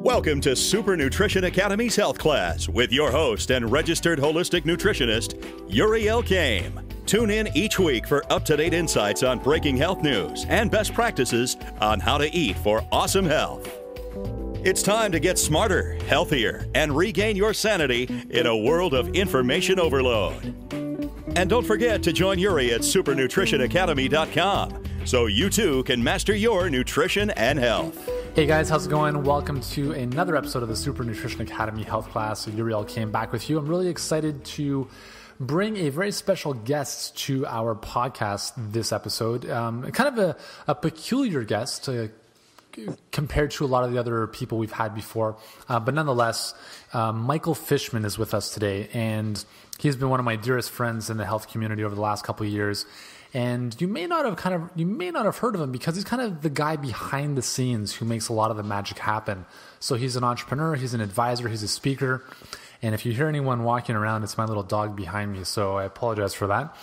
Welcome to Super Nutrition Academy's Health Class with your host and registered holistic nutritionist, Yuri Elkaim. Tune in each week for up-to-date insights on breaking health news and best practices on how to eat for awesome health. It's time to get smarter, healthier, and regain your sanity in a world of information overload. And don't forget to join Yuri at supernutritionacademy.com so you too can master your nutrition and health. Hey guys, how's it going? Welcome to another episode of the Super Nutrition Academy Health Class. Yuri Elkaim back with you. I'm really excited to bring a very special guest to our podcast this episode. Kind of a peculiar guest compared to a lot of the other people we've had before. But nonetheless, Michael Fishman is with us today, and he's been one of my dearest friends in the health community over the last couple of years. And you may not have heard of him because he's kind of the guy behind the scenes who makes a lot of the magic happen. So he's an entrepreneur, he's an advisor, he's a speaker. And if you hear anyone walking around, it's my little dog behind me, so I apologize for that.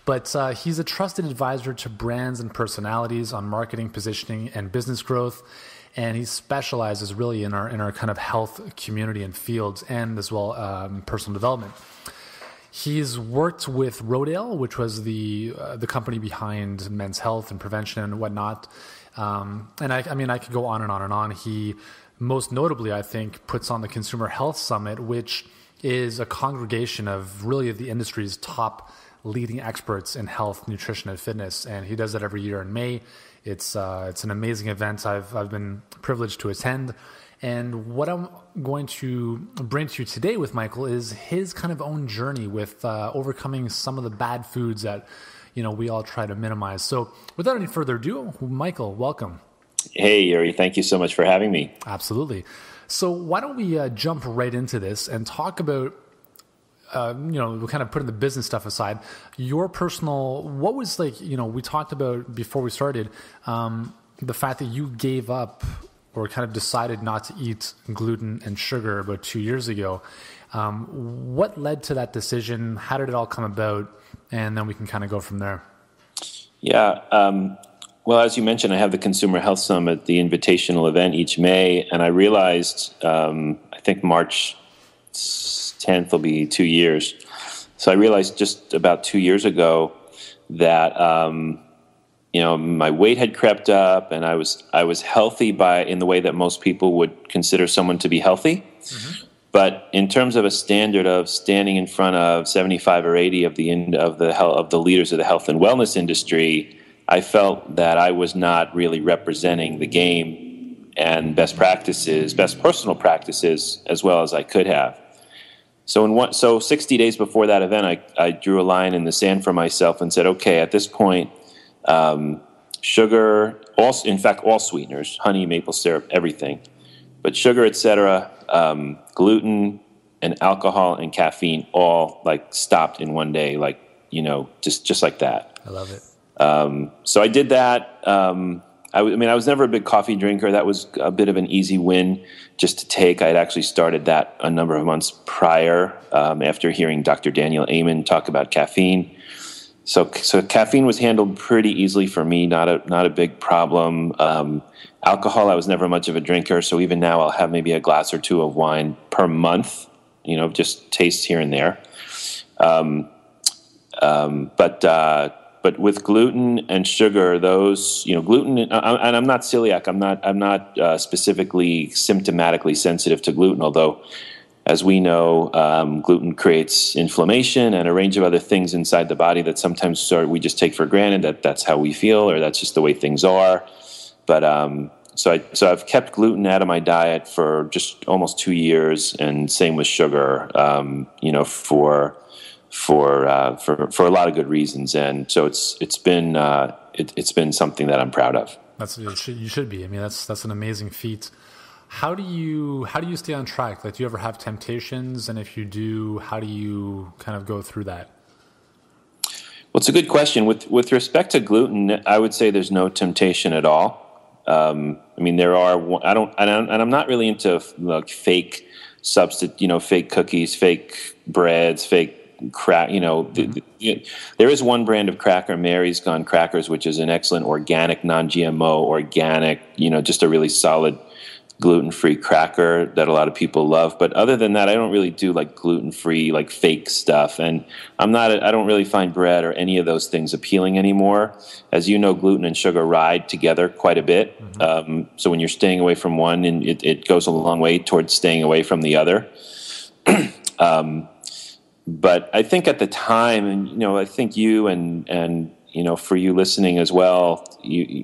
But he's a trusted advisor to brands and personalities on marketing, positioning, and business growth. And he specializes really in our kind of health community and fields, and as well personal development. He's worked with Rodale, which was the company behind Men's Health and prevention and whatnot. And I could go on and on and on. He most notably, I think, puts on the Consumer Health Summit, which is a congregation of really the industry's top leading experts in health, nutrition, and fitness. And he does that every year in May. It's an amazing event I've been privileged to attend. And what I'm going to bring to you today with Michael is his kind of own journey with overcoming some of the bad foods that, we all try to minimize. So without any further ado, Michael, welcome. Hey, Yuri. Thank you so much for having me. Absolutely. So why don't we jump right into this and talk about, we're kind of putting the business stuff aside, your personal, what was like, we talked about before we started, the fact that you gave up or kind of decided not to eat gluten and sugar about 2 years ago. What led to that decision? How did it all come about? And then we can kind of go from there. Yeah. Well, as you mentioned, I have the Consumer Health Summit, the invitational event each May. And I realized, I think March 10th will be 2 years. So I realized just about 2 years ago that, my weight had crept up, and I was healthy in the way that most people would consider someone to be healthy. Mm-hmm. But in terms of a standard of standing in front of 75 or 80 of the leaders of the health and wellness industry, I felt that I was not really representing the game and best personal practices as well as I could have. So 60 days before that event, I drew a line in the sand for myself and said, okay, at this point, sugar, all sweeteners, honey, maple syrup, everything, but sugar, etc., gluten and alcohol and caffeine all stopped in one day, just like that. I love it. So I did that. I was never a big coffee drinker. That was a bit of an easy win just to take. I had actually started that a number of months prior, after hearing Dr. Daniel Amen talk about caffeine. So caffeine was handled pretty easily for me, not a big problem. Alcohol, I was never much of a drinker, so even now I'll have maybe a glass or two of wine per month, just taste here and there. But with gluten and sugar, those, gluten, and I'm not celiac. I'm not specifically symptomatically sensitive to gluten, although, as we know, gluten creates inflammation and a range of other things inside the body that sometimes we just take for granted that's how we feel, or that's just the way things are. But so I've kept gluten out of my diet for just almost 2 years, and same with sugar. For a lot of good reasons, and so it's been something that I'm proud of. You should be. I mean, that's an amazing feat. How do you stay on track? Do you ever have temptations? And if you do, how do you kind of go through that? Well, it's a good question. With respect to gluten, I would say there's no temptation at all. There are. I'm not really into fake fake cookies, fake breads, fake crack. There is one brand of cracker, Mary's Gone Crackers, which is an excellent organic, non-GMO, organic. Just a really solid gluten-free cracker that a lot of people love. But other than that, I don't really do like gluten-free, like fake stuff. And I don't really find bread or any of those things appealing anymore. As you know, gluten and sugar ride together quite a bit. So when you're staying away from one, and it goes a long way towards staying away from the other. But I think at the time, and I think you and for you listening as well,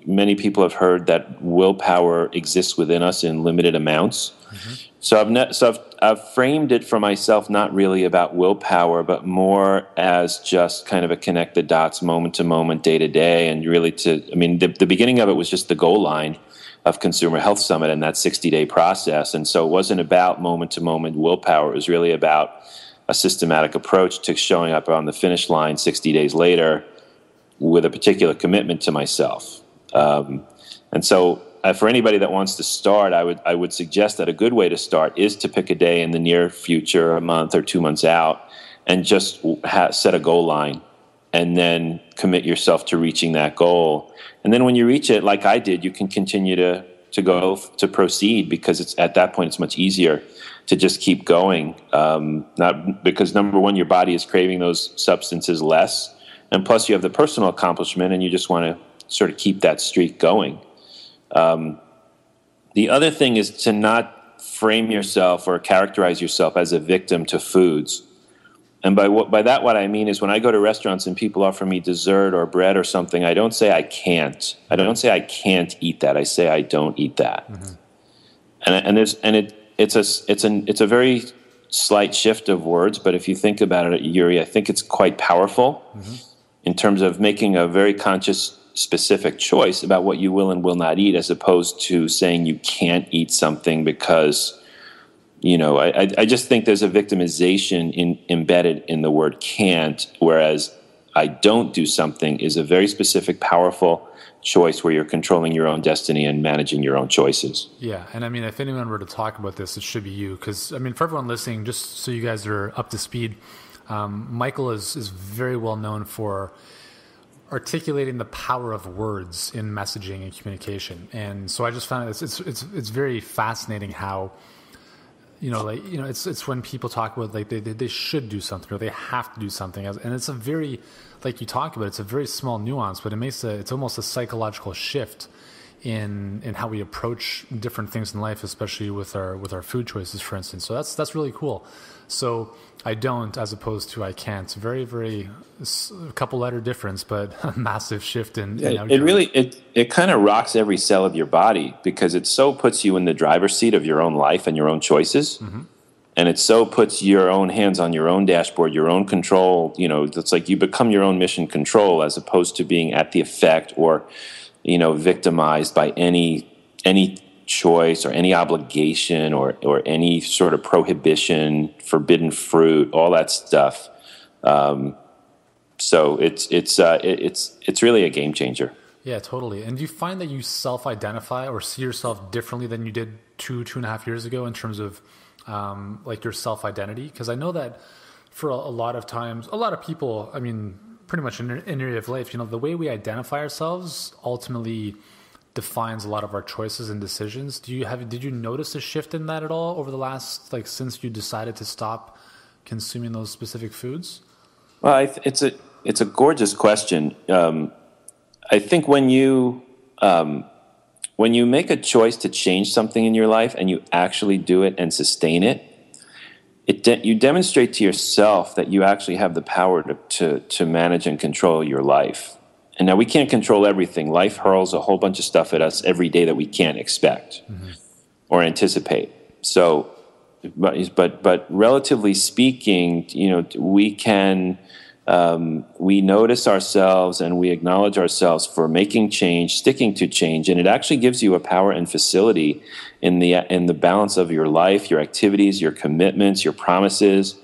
many people have heard that willpower exists within us in limited amounts. So I've framed it for myself not really about willpower, but more as just kind of a connect the dots, moment to moment, day to day, and really the beginning of it was just the goal line of Consumer Health Summit and that 60-day process. And so it wasn't about moment to moment willpower. It was really about a systematic approach to showing up on the finish line 60 days later with a particular commitment to myself. And so for anybody that wants to start, I would suggest that a good way to start is to pick a day in the near future, a month or 2 months out, and just set a goal line and then commit yourself to reaching that goal. And then when you reach it, like I did, you can continue to proceed, because at that point it's much easier to just keep going. Not because, number one, your body is craving those substances less. And plus, you have the personal accomplishment, and you just want to sort of keep that streak going. The other thing is to not frame yourself or characterize yourself as a victim to foods. And by that, what I mean is, when I go to restaurants and people offer me dessert or bread or something, I don't say I can't. I don't say I can't eat that. I say I don't eat that. It's a very slight shift of words, but if you think about it, Yuri, I think it's quite powerful. In terms of making a very conscious, specific choice about what you will and will not eat, as opposed to saying you can't eat something because, I just think there's a victimization embedded in the word can't, whereas I don't do something is a very specific, powerful choice where you're controlling your own destiny and managing your own choices. Yeah, and I mean, if anyone were to talk about this, it should be you, because, for everyone listening, just so you guys are up to speed, Michael is very well known for articulating the power of words in messaging and communication. And so I just found it's very fascinating how, it's when people talk about like they should do something or they have to do something. And it's a very, like you talk about, it's a very small nuance, but it's almost a psychological shift in how we approach different things in life, especially with our food choices, for instance. So that's really cool. So I don't, as opposed to I can't. Very, very a couple letter difference, but a massive shift in it really kind of rocks every cell of your body, because it so puts you in the driver's seat of your own life and your own choices. And it so puts your own hands on your own dashboard, your own control. It's like you become your own mission control, as opposed to being at the effect or victimized by any choice or any obligation or any sort of prohibition, forbidden fruit, all that stuff. So it's really a game changer. Yeah, totally. And do you find that you self-identify or see yourself differently than you did 2.5 years ago in terms of like your self-identity? Because I know that for a lot of times, a lot of people, pretty much in area of life, the way we identify ourselves ultimately defines a lot of our choices and decisions. Did you notice a shift in that at all over the last, since you decided to stop consuming those specific foods? Well, it's a gorgeous question. I think when you make a choice to change something in your life and you actually do it and sustain it, you demonstrate to yourself that you actually have the power to manage and control your life. And now we can't control everything. Life hurls a whole bunch of stuff at us every day that we can't expect or anticipate. So, but relatively speaking, we can, we notice ourselves and we acknowledge ourselves for making change, sticking to change, and it actually gives you a power and facility in the balance of your life, your activities, your commitments, your promises,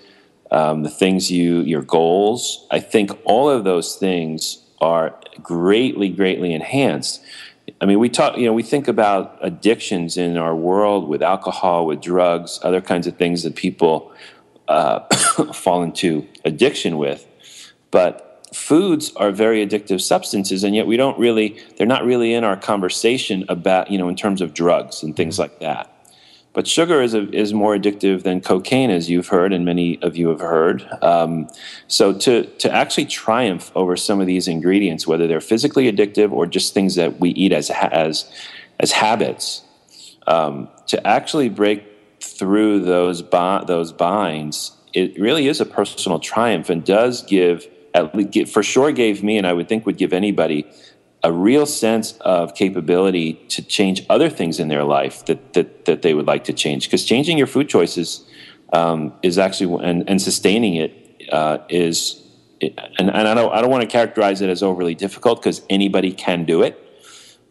the things your goals. I think all of those things are greatly, greatly enhanced. We think about addictions in our world with alcohol, with drugs, other kinds of things that people fall into addiction with. But foods are very addictive substances, and yet they're not really in our conversation about, in terms of drugs and things like that. But sugar is more addictive than cocaine, as you've heard, and many of you have heard. So to actually triumph over some of these ingredients, whether they're physically addictive or just things that we eat as habits, to actually break through those binds, it really is a personal triumph, and does give, for sure gave me, and I would think would give anybody, a real sense of capability to change other things in their life that they would like to change. Because changing your food choices is actually, and sustaining it is, and I don't want to characterize it as overly difficult, because anybody can do it.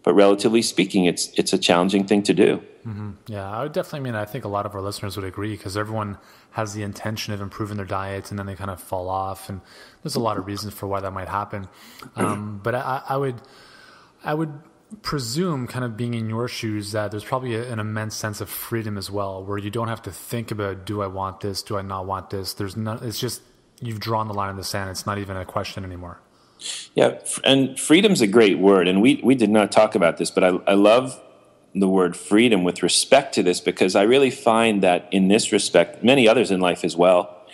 But relatively speaking, it's a challenging thing to do. Mm-hmm. Yeah, I would definitely. I think a lot of our listeners would agree, because everyone has the intention of improving their diets, and then they kind of fall off, and there's a lot of reasons for why that might happen. But I would presume, kind of being in your shoes, that there's probably an immense sense of freedom as well, where you don't have to think about, do I want this? Do I not want this? It's just, you've drawn the line in the sand. It's not even a question anymore. Yeah, and freedom's a great word, and we did not talk about this, but I love the word freedom with respect to this, because I really find that in this respect, many others in life as well,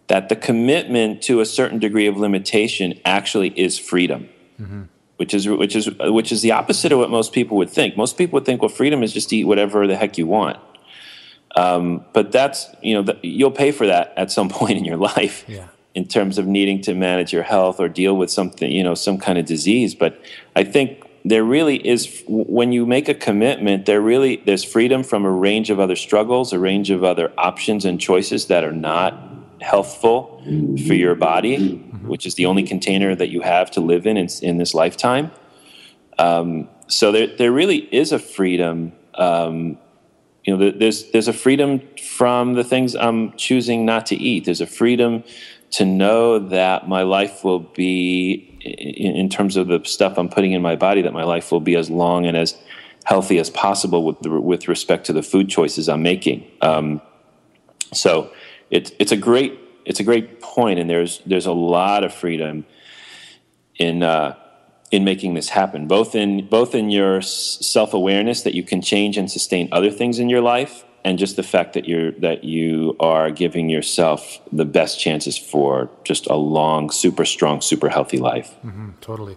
that the commitment to a certain degree of limitation actually is freedom, mm-hmm. which is the opposite of what most people would think. Most people would think, well, freedom is just to eat whatever the heck you want. But that's, you'll pay for that at some point in your life. Yeah. In terms of needing to manage your health or deal with something, some kind of disease. But I think there really is, when you make a commitment, there's freedom from a range of other struggles, a range of other options and choices that are not healthful for your body, which is the only container that you have to live in this lifetime. So there really is a freedom. There's a freedom from the things I'm choosing not to eat. There's a freedom to know that my life will be, in terms of the stuff I'm putting in my body, that my life will be as long and as healthy as possible with respect to the food choices I'm making. So it's a great point, and there's a lot of freedom in making this happen, both in your self-awareness that you can change and sustain other things in your life, and just the fact that you are giving yourself the best chances for just a long, super strong, super healthy life. Mm-hmm, totally.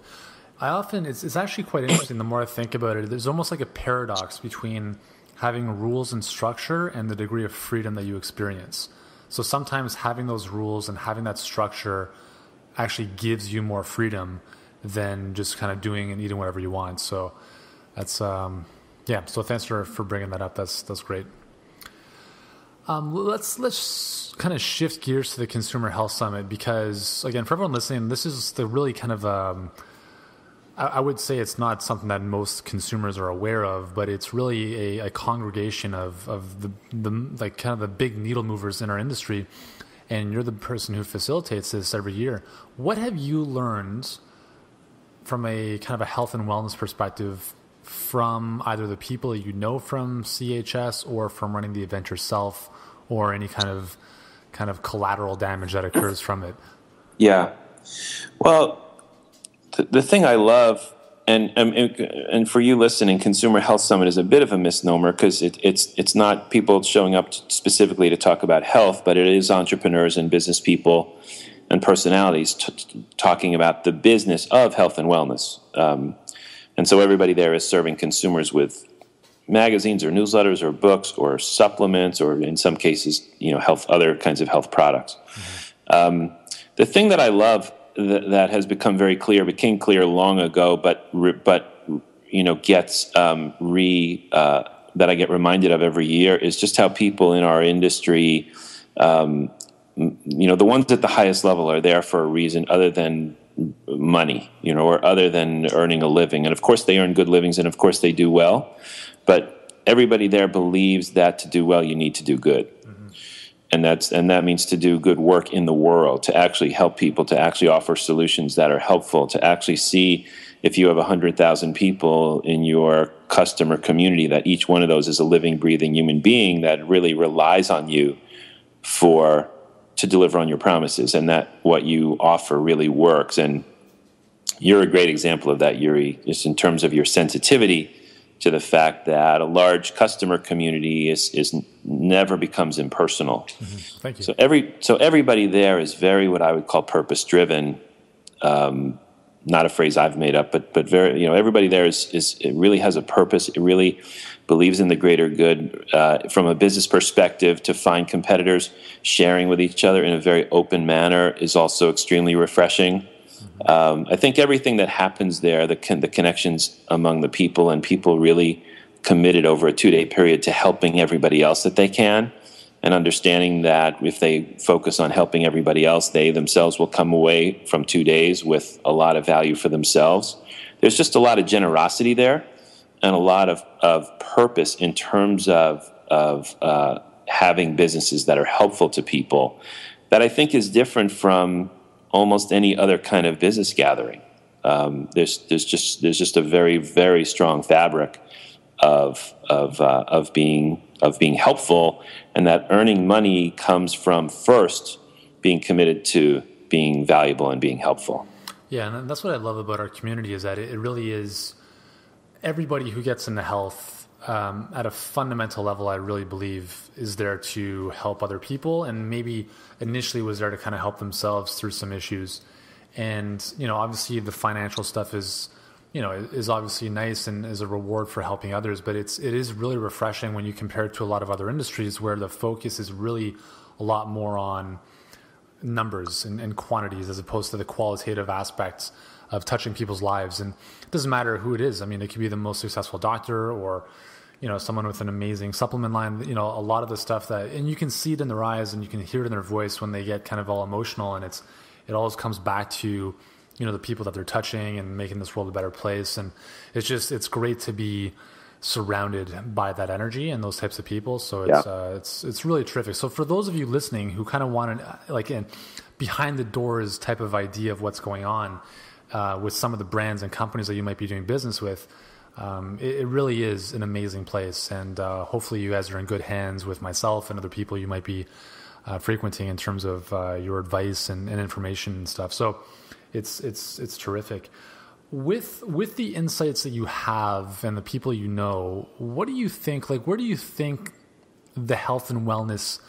It's actually quite interesting. The more I think about it, there's almost like a paradox between having rules and structure and the degree of freedom that you experience. So sometimes having those rules and having that structure actually gives you more freedom than just kind of doing and eating whatever you want. So that's, So thanks for bringing that up. That's great. Let's kind of shift gears to the Consumer Health Summit, because, again, for everyone listening, this is the really kind of, I would say it's not something that most consumers are aware of, but it's really a congregation of the like kind of the big needle movers in our industry, and you're the person who facilitates this every year. What have you learned from a kind of a health and wellness perspective from either the people that you know from CHS or from running the event yourself, or any kind of collateral damage that occurs from it? Yeah. Well, the thing I love, and for you listening, Consumer Health Summit is a bit of a misnomer, because it's not people showing up specifically to talk about health, but it is entrepreneurs and business people and personalities talking about the business of health and wellness. And so everybody there is serving consumers with magazines or newsletters or books or supplements, or in some cases, other kinds of health products. Mm-hmm. The thing that I love that has became clear long ago, but gets that I get reminded of every year, is just how people in our industry, the ones at the highest level, are there for a reason other than money, or other than earning a living. And of course they earn good livings, and of course they do well, but everybody there believes that to do well, you need to do good. Mm-hmm. And that means to do good work in the world, to actually help people, to actually offer solutions that are helpful, to actually see, if you have 100,000 people in your customer community, that each one of those is a living, breathing human being that really relies on you to deliver on your promises, and that what you offer really works. And you're a great example of that, Yuri, just in terms of your sensitivity to the fact that a large customer community is never becomes impersonal. Mm-hmm. Thank you. So everybody there is very, what I would call, purpose driven. Not a phrase I've made up, but very, everybody there is it really has a purpose. It really believes in the greater good from a business perspective. To find competitors sharing with each other in a very open manner is also extremely refreshing. I think everything that happens there, the connections among the people, and people really committed over a 2-day period to helping everybody else that they can, and understanding that if they focus on helping everybody else, they themselves will come away from 2 days with a lot of value for themselves. There's just a lot of generosity there, and a lot of purpose in terms of having businesses that are helpful to people, that I think is different from almost any other kind of business gathering. There's just a very, very strong fabric of being helpful, and that earning money comes from first being committed to being valuable and being helpful. Yeah, and that's what I love about our community, is that it really is everybody who gets into health at a fundamental level, I really believe, is there to help other people, and maybe initially was there to kind of help themselves through some issues. And, obviously the financial stuff is obviously nice and is a reward for helping others, but it is really refreshing when you compare it to a lot of other industries where the focus is really a lot more on numbers and quantities as opposed to the qualitative aspects of touching people's lives. And it doesn't matter who it is. I mean, it could be the most successful doctor or, someone with an amazing supplement line, a lot of the stuff and you can see it in their eyes and you can hear it in their voice when they get kind of all emotional, and it always comes back to, the people that they're touching and making this world a better place. And it's great to be surrounded by that energy and those types of people. So it's really terrific. So for those of you listening who kind of want an behind the doors type of idea of what's going on with some of the brands and companies that you might be doing business with, it really is an amazing place. And hopefully you guys are in good hands with myself and other people you might be frequenting in terms of your advice and information and stuff. So it's terrific. With the insights that you have and the people what do you think, where do you think the health and wellness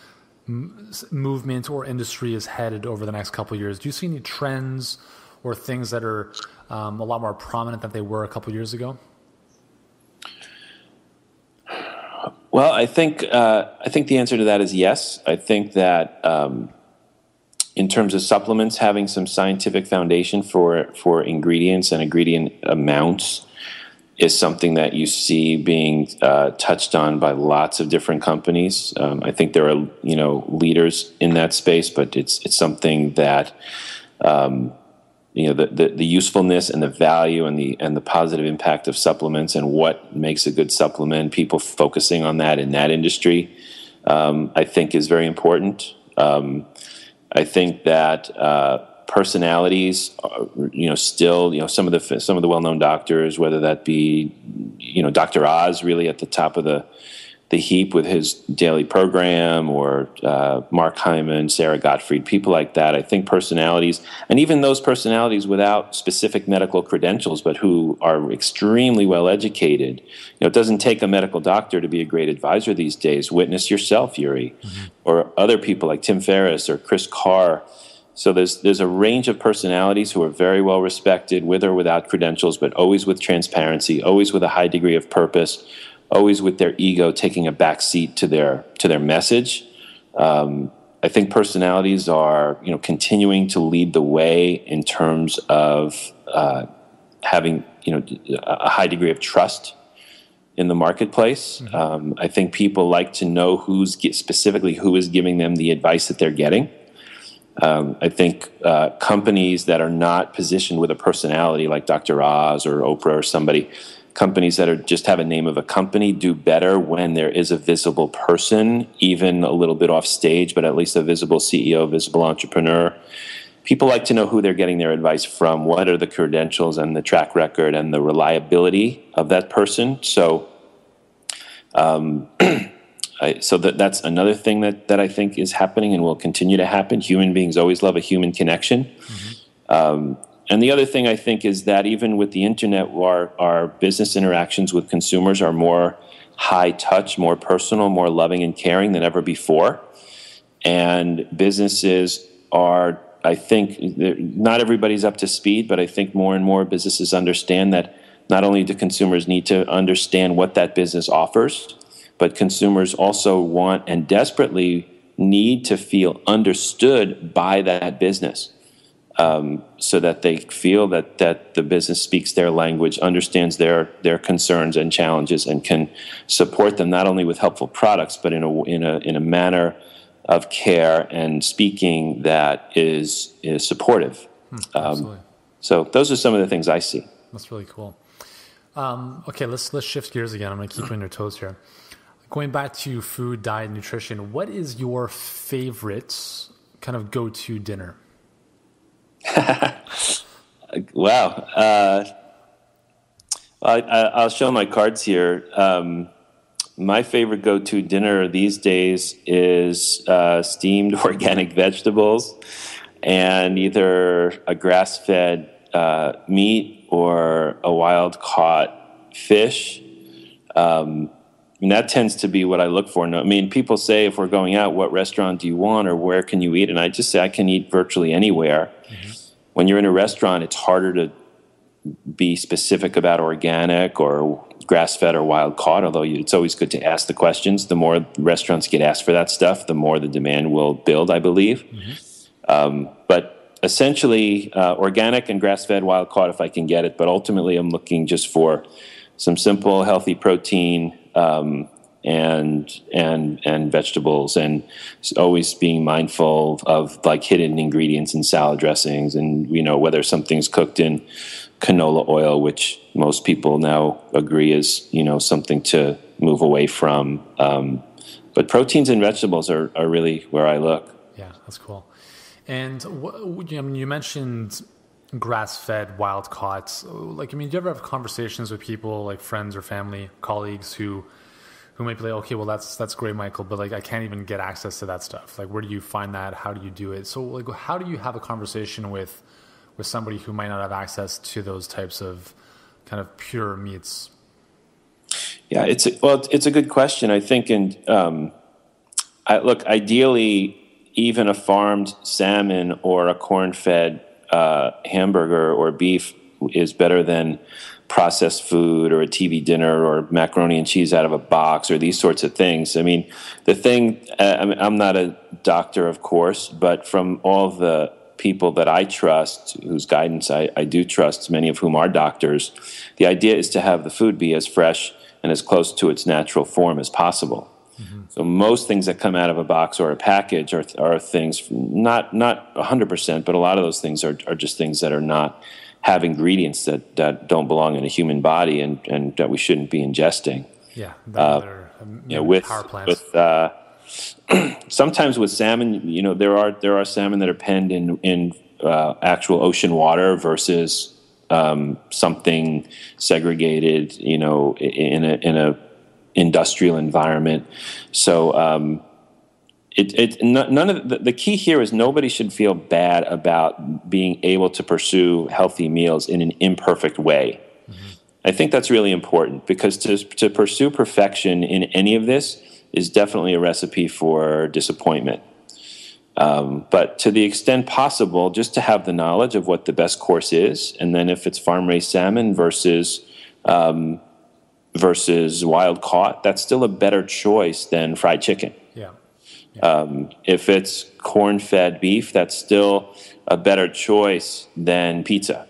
movement or industry is headed over the next couple of years? Do you see any trends or things that are a lot more prominent than they were a couple of years ago? Well, I think the answer to that is yes. I think that in terms of supplements, having some scientific foundation for ingredients and ingredient amounts is something that you see being touched on by lots of different companies. I think there are leaders in that space, but it's something that the usefulness and the value and the positive impact of supplements and what makes a good supplement, people focusing on that in that industry, I think is very important. I think that personalities, still, some of the well-known doctors, whether that be, Dr. Oz really at the top of the heap with his daily program, or Mark Hyman, Sarah Gottfried, people like that. I think personalities, and even those personalities without specific medical credentials, but who are extremely well educated. It doesn't take a medical doctor to be a great advisor these days. Witness yourself, Yuri, or other people like Tim Ferriss or Chris Carr. So there's a range of personalities who are very well respected, with or without credentials, but always with transparency, always with a high degree of purpose, always with their ego taking a back seat to their message. I think personalities are continuing to lead the way in terms of having a high degree of trust in the marketplace. I think people like to know specifically who is giving them the advice that they're getting. I think companies that are not positioned with a personality like Dr. Oz or Oprah or somebody, companies that just have a name of a company, do better when there is a visible person, even a little bit off stage, but at least a visible CEO, visible entrepreneur. People like to know who they're getting their advice from, what are the credentials and the track record and the reliability of that person. So that's another thing that I think is happening and will continue to happen. Human beings always love a human connection. And the other thing I think is that even with the internet, our business interactions with consumers are more high touch, more personal, more loving and caring than ever before. And businesses are, I think, not everybody's up to speed, but I think more and more businesses understand that not only do consumers need to understand what that business offers, but consumers also want and desperately need to feel understood by that business, so that they feel that the business speaks their language, understands their concerns and challenges, and can support them not only with helpful products, but in a manner of care and speaking that is supportive. Absolutely. So those are some of the things I see. That's really cool. Okay, let's shift gears again. I'm going to keep you on your toes here. Going back to food, diet, nutrition, what is your favorite kind of go-to dinner? Wow. I'll show my cards here. My favorite go-to dinner these days is steamed organic vegetables and either a grass-fed meat or a wild-caught fish. And that tends to be what I look for. I mean, people say if we're going out, what restaurant do you want or where can you eat? And I just say I can eat virtually anywhere. Mm-hmm. When you're in a restaurant, it's harder to be specific about organic or grass-fed or wild-caught, although it's always good to ask the questions. The more restaurants get asked for that stuff, the more the demand will build, I believe. Mm-hmm. But essentially, organic and grass-fed, wild-caught if I can get it. But ultimately, I'm looking just for some simple, healthy protein, and vegetables, and always being mindful of like hidden ingredients in salad dressings, and whether something's cooked in canola oil, which most people now agree is something to move away from. But proteins and vegetables are really where I look. Yeah, that's cool. And you mentioned grass-fed, wild-caught. Do you ever have conversations with people, like friends or family, colleagues who might be like, okay, well, that's great, Michael, but I can't even get access to that stuff. Where do you find that? How do you do it? So how do you have a conversation with somebody who might not have access to those types of kind of pure meats? Yeah, it's a good question. I think, ideally, even a farmed salmon or a corn-fed hamburger or beef is better than processed food or a TV dinner or macaroni and cheese out of a box or these sorts of things. I mean, I'm not a doctor, of course, but from all the people that I trust, whose guidance I do trust, many of whom are doctors, the idea is to have the food be as fresh and as close to its natural form as possible. Mm-hmm. So most things that come out of a box or a package are things, not 100%, but a lot of those things are just things that are not have ingredients that don't belong in a human body and that we shouldn't be ingesting. Yeah, with power plants. Sometimes with salmon, there are salmon that are penned in actual ocean water versus something segregated, in a industrial environment. So none of the key here is nobody should feel bad about being able to pursue healthy meals in an imperfect way. Mm-hmm. I think that's really important, because to pursue perfection in any of this is definitely a recipe for disappointment. But to the extent possible, just to have the knowledge of what the best course is, and then if it's farm-raised salmon versus wild caught, that's still a better choice than fried chicken. Yeah. If it's corn-fed beef, that's still a better choice than pizza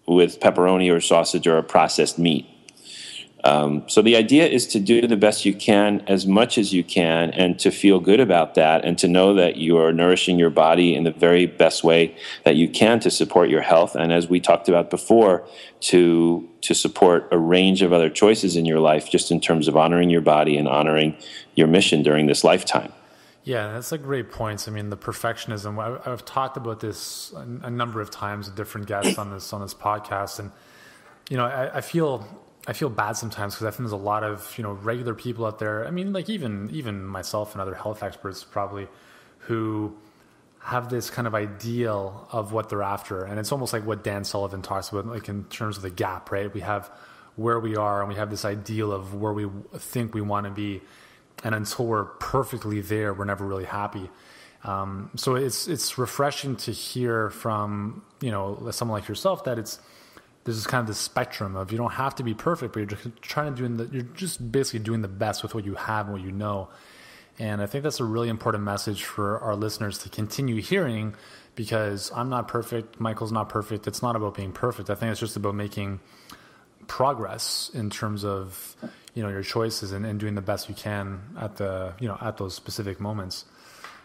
with pepperoni or sausage or a processed meat. So the idea is to do the best you can, as much as you can, and to feel good about that, and to know that you are nourishing your body in the very best way that you can to support your health. And as we talked about before, to support a range of other choices in your life, just in terms of honoring your body and honoring your mission during this lifetime. Yeah, that's a great point. I mean, the perfectionism, I've talked about this a number of times with different guests on this podcast. And, I feel bad sometimes, because I think there's a lot of, regular people out there. I mean, even myself and other health experts probably, who have this kind of ideal of what they're after. And it's almost like what Dan Sullivan talks about, like in terms of the gap, right? We have where we are and we have this ideal of where we think we want to be. And until we're perfectly there, we're never really happy. So it's refreshing to hear from, someone like yourself that there's this kind of this spectrum of you don't have to be perfect, but you're just basically doing the best with what you have and what you know. And I think that's a really important message for our listeners to continue hearing, because I'm not perfect. Michael's not perfect. It's not about being perfect. I think it's just about making progress in terms of, your choices and doing the best you can at at those specific moments.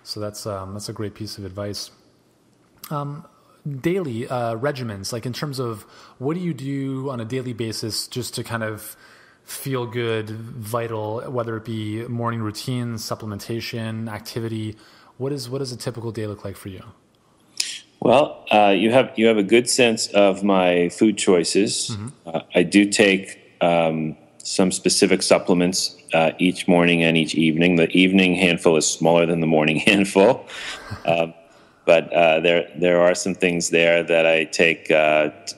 So that's a great piece of advice. Daily regimens, like in terms of what do you do on a daily basis just to kind of feel good, vital, whether it be morning routine, supplementation, activity. What is a typical day look like for you? Well, you have a good sense of my food choices. Mm-hmm. I do take some specific supplements each morning and each evening. The evening handful is smaller than the morning handful. But there are some things there that I take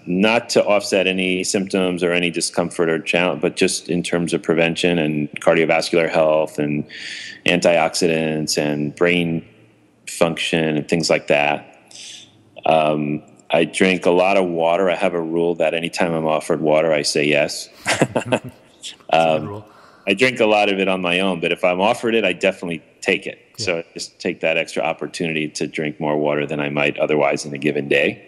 not to offset any symptoms or any discomfort or challenge, but just in terms of prevention and cardiovascular health and antioxidants and brain function and things like that. I drink a lot of water. I have a rule that anytime I'm offered water, I say yes. I drink a lot of it on my own, but if I'm offered it, I definitely take it. Yeah. So I just take that extra opportunity to drink more water than I might otherwise in a given day.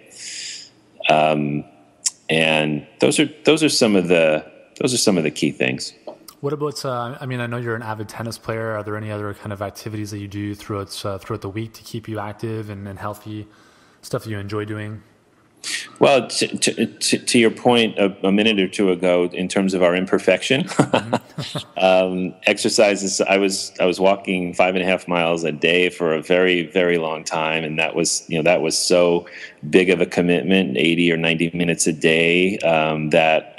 And those are some of the key things. What about? I know you're an avid tennis player. Are there any other kind of activities that you do throughout the week to keep you active and healthy? Stuff that you enjoy doing? Well, to your point a minute or two ago, in terms of our imperfection, exercises. I was walking 5.5 miles a day for a very, very long time, and that was so big of a commitment, 80 or 90 minutes a day. That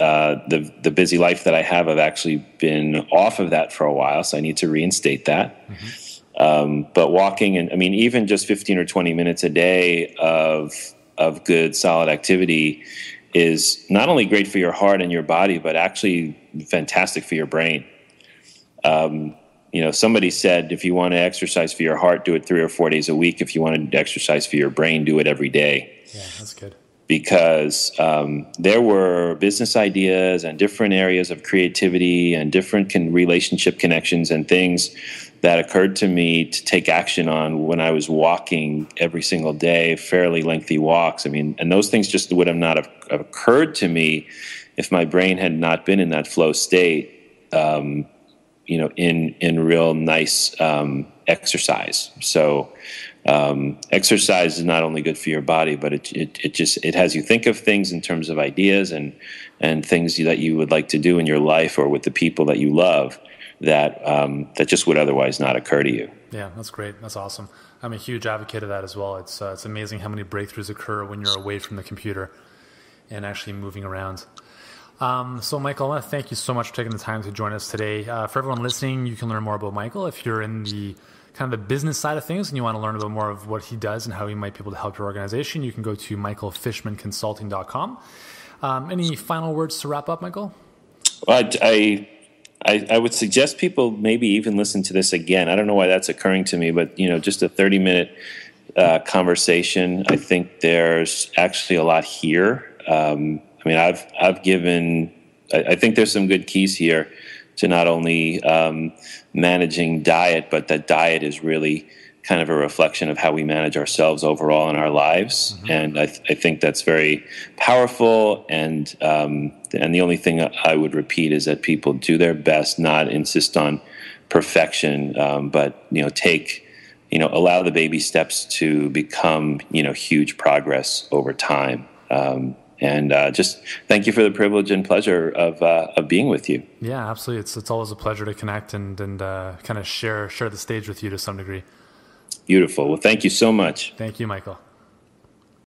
the busy life that I have, I've actually been off of that for a while, so I need to reinstate that. Mm-hmm. But walking, and even just 15 or 20 minutes a day of good, solid activity is not only great for your heart and your body, but actually fantastic for your brain. Somebody said, if you want to exercise for your heart, do it 3 or 4 days a week. If you want to exercise for your brain, do it every day. Yeah, that's good. Because there were business ideas and different areas of creativity and different relationship connections and things that occurred to me to take action on when I was walking every single day, fairly lengthy walks. And those things just would have not have occurred to me if my brain had not been in that flow state, in real nice exercise. So exercise is not only good for your body, but it has you think of things in terms of ideas and things that you would like to do in your life or with the people that you love that just would otherwise not occur to you. Yeah, that's great. That's awesome. I'm a huge advocate of that as well. It's amazing how many breakthroughs occur when you're away from the computer and actually moving around. So Michael, I want to thank you so much for taking the time to join us today. For everyone listening, you can learn more about Michael. If you're in the kind of the business side of things and you want to learn about more of what he does and how he might be able to help your organization, you can go to michaelfishmanconsulting.com. Any final words to wrap up, Michael? Well, I would suggest people maybe even listen to this again. I don't know why that's occurring to me, but just a 30-minute conversation. I think there's actually a lot here. I've given. I think there's some good keys here to not only managing diet, but that diet is really kind of a reflection of how we manage ourselves overall in our lives. Mm-hmm. And I think that's very powerful. And the only thing I would repeat is that people do their best, not insist on perfection, but allow the baby steps to become huge progress over time. And just thank you for the privilege and pleasure of being with you. Yeah, absolutely. It's always a pleasure to connect and kind of share the stage with you to some degree. Beautiful. Well, thank you so much. Thank you, Michael.